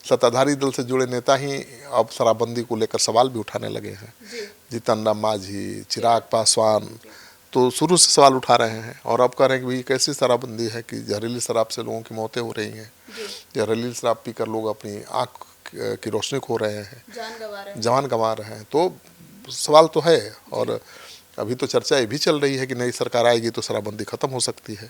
सत्ताधारी दल से जुड़े नेता ही अब शराबबंदी को लेकर सवाल भी उठाने लगे हैं। जीतन राम मांझी, चिराग पासवान तो शुरू से सवाल उठा रहे हैं और अब कह रहे हैं कि भाई कैसी शराबबंदी है कि जहरीली शराब से लोगों की मौतें हो रही हैं, जहरीली शराब पीकर लोग अपनी आँख की रोशनी खो रहे हैं, जान गंवा रहे हैं। तो सवाल तो है और अभी तो चर्चा ये भी चल रही है कि नई सरकार आएगी तो शराबबंदी खत्म हो सकती है।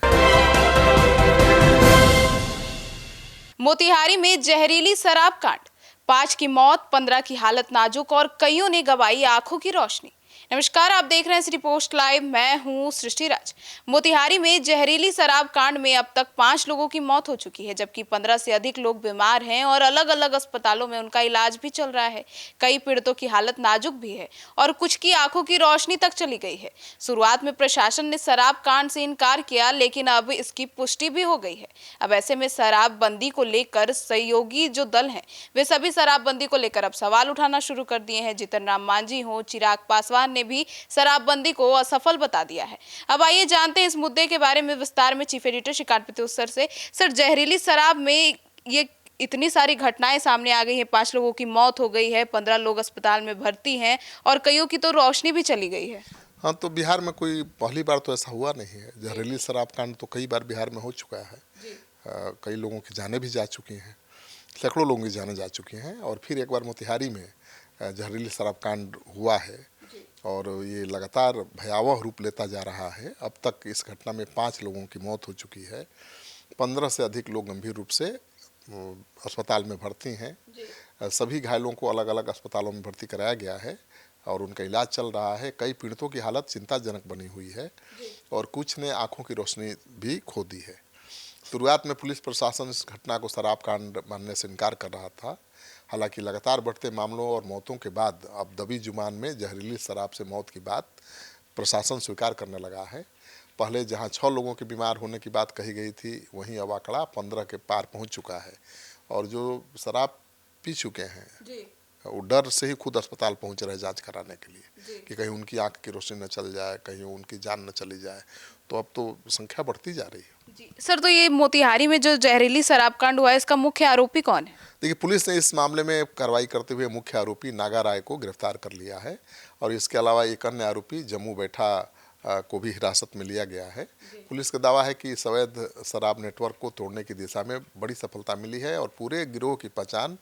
मोतिहारी में जहरीली शराब कांड, 5 की मौत, 15 की हालत नाजुक और कईयों ने गंवाई आंखों की रोशनी। नमस्कार, आप देख रहे हैं सिटी पोस्ट लाइव, मैं हूं सृष्टि राज। मोतिहारी में जहरीली शराब कांड में अब तक 5 लोगों की मौत हो चुकी है, जबकि 15 से अधिक लोग बीमार हैं और अलग अलग अस्पतालों में उनका इलाज भी चल रहा है। कई पीड़ितों की हालत नाजुक भी है और कुछ की आंखों की रोशनी तक चली गई है। शुरुआत में प्रशासन ने शराब कांड से इनकार किया, लेकिन अब इसकी पुष्टि भी हो गई है। अब ऐसे में शराबबंदी को लेकर सहयोगी जो दल हैं, वे सभी शराबबंदी को लेकर अब सवाल उठाना शुरू कर दिए हैं। जीतन राम मांझी हो, चिराग पासवान ने भी शराबबंदी को असफल बता दिया है। अब आइए जानते हैं इस मुद्दे के बारे में विस्तार में चीफ एडिटर श्रीकांत प्रत्युत्तर से। सर, जहरीली शराब में ये इतनी सारी घटनाएं सामने आ गई हैं, 5 लोगों की मौत हो गई है, 15 लोग अस्पताल में भर्ती हैं और कईयों की तो रोशनी भी चली गई है। हाँ, तो बिहार में कोई पहली बार तो ऐसा हुआ नहीं है। जहरीली शराब कांड तो कई बार बिहार में हो चुका है। कई लोगों की जानें भी जा चुकी हैं, सैकड़ों लोगों की जानें जा चुकी हैं और फिर एक बार मोतिहारी में जहरीली शराब कांड हुआ है और ये लगातार भयावह रूप लेता जा रहा है। अब तक इस घटना में 5 लोगों की मौत हो चुकी है, 15 से अधिक लोग गंभीर रूप से अस्पताल में भर्ती हैं। सभी घायलों को अलग अलग अस्पतालों में भर्ती कराया गया है और उनका इलाज चल रहा है। कई पीड़ितों की हालत चिंताजनक बनी हुई है और कुछ ने आंखों की रोशनी भी खो दी है। शुरुआत में पुलिस प्रशासन इस घटना को शराब कांड मानने से इनकार कर रहा था। हालांकि लगातार बढ़ते मामलों और मौतों के बाद अब दबी जुबान में जहरीली शराब से मौत की बात प्रशासन स्वीकार करने लगा है। पहले जहां 6 लोगों के बीमार होने की बात कही गई थी, वहीं अब आंकड़ा 15 के पार पहुंच चुका है और जो शराब पी चुके हैं वो डर से ही खुद अस्पताल पहुंच रहे जांच कराने के लिए कि कहीं उनकी आंख की रोशनी न चल जाए, कहीं उनकी जान न चली जाए। तो अब तो संख्या बढ़ती जा रही है। जी सर, तो ये मोतिहारी में जो जहरीली शराब कांड हुआ है, इसका मुख्य आरोपी कौन है? देखिए, पुलिस ने इस मामले में कार्रवाई करते हुए मुख्य आरोपी नागा राय को गिरफ्तार कर लिया है और इसके अलावा एक अन्य आरोपी जम्मू बैठा को भी हिरासत में लिया गया है। पुलिस का दावा है कि इस अवैध शराब नेटवर्क को तोड़ने की दिशा में बड़ी सफलता मिली है और पूरे गिरोह की पहचान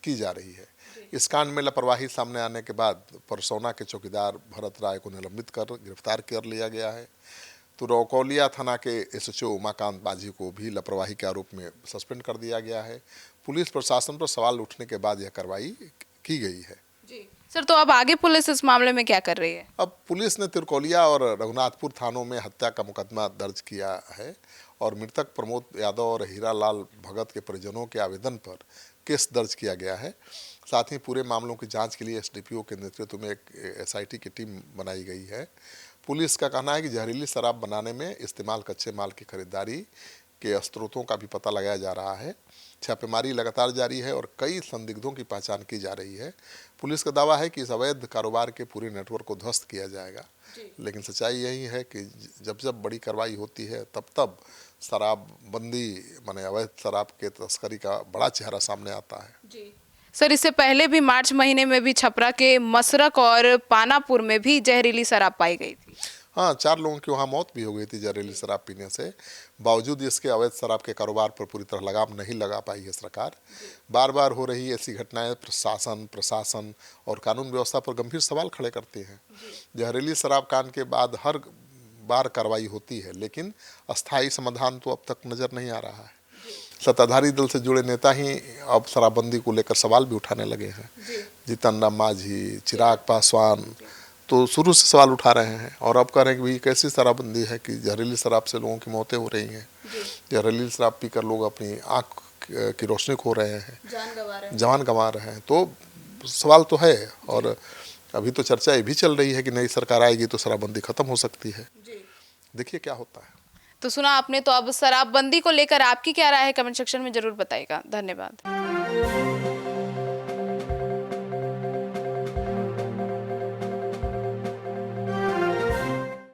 की जा रही है। इस कांड में लापरवाही सामने आने के बाद परसौना के चौकीदार भरत राय को निलंबित कर गिरफ्तार कर लिया गया है। तो रौकौलिया थाना के एसएचओ उमाकांत बाजी को भी लापरवाही के आरोप में सस्पेंड कर दिया गया है। पुलिस प्रशासन पर सवाल उठने के बाद यह कार्रवाई की गई है। जी सर, तो अब आगे पुलिस इस मामले में क्या कर रही है? अब पुलिस ने तिरकोलिया और रघुनाथपुर थानों में हत्या का मुकदमा दर्ज किया है और मृतक प्रमोद यादव और हीरालाल भगत के परिजनों के आवेदन पर केस दर्ज किया गया है। साथ ही पूरे मामलों की जांच के लिए एसडीपीओ के नेतृत्व में एक एसआईटी की टीम बनाई गई है। पुलिस का कहना है कि जहरीली शराब बनाने में इस्तेमाल कच्चे माल की खरीदारी के स्रोतों का भी पता लगाया जा रहा है। छापेमारी लगातार जारी है और कई संदिग्धों की पहचान की जा रही है। पुलिस का दावा है कि इस अवैध कारोबार के पूरे नेटवर्क को ध्वस्त किया जाएगा, लेकिन सच्चाई यही है कि जब जब बड़ी कार्रवाई होती है तब तब शराबबंदी माने अवैध शराब के तस्करी का बड़ा चेहरा सामने आता है। सर, इससे पहले भी मार्च महीने में भी छपरा के मसरक और पानापुर में भी जहरीली शराब पाई गई थी। हाँ, 4 लोगों की वहाँ मौत भी हो गई थी जहरीली शराब पीने से। बावजूद इसके अवैध शराब के कारोबार पर पूरी तरह लगाम नहीं लगा पाई है सरकार। बार बार हो रही ऐसी घटनाएं प्रशासन और कानून व्यवस्था पर गंभीर सवाल खड़े करती हैं। जहरीली शराब कांड के बाद हर बार कार्रवाई होती है, लेकिन अस्थायी समाधान तो अब तक नजर नहीं आ रहा है। सत्ताधारी दल से जुड़े नेता ही अब शराबबंदी को लेकर सवाल भी उठाने लगे हैं। जीतन राम मांझी, चिराग पासवान तो शुरू से सवाल उठा रहे हैं और अब कह रहे हैं कि भाई कैसी शराबबंदी है कि जहरीली शराब से लोगों की मौतें हो रही हैं, जहरीली शराब पीकर लोग अपनी आँख की रोशनी खो रहे हैं, जान गंवा रहे हैं। तो सवाल तो है और अभी तो चर्चा ये भी चल रही है कि नई सरकार आएगी तो शराबबंदी खत्म हो सकती है। देखिए क्या होता है। तो सुना आपने, तो अब शराबबंदी को लेकर आपकी क्या राय है, कमेंट सेक्शन में जरूर बताइएगा। धन्यवाद।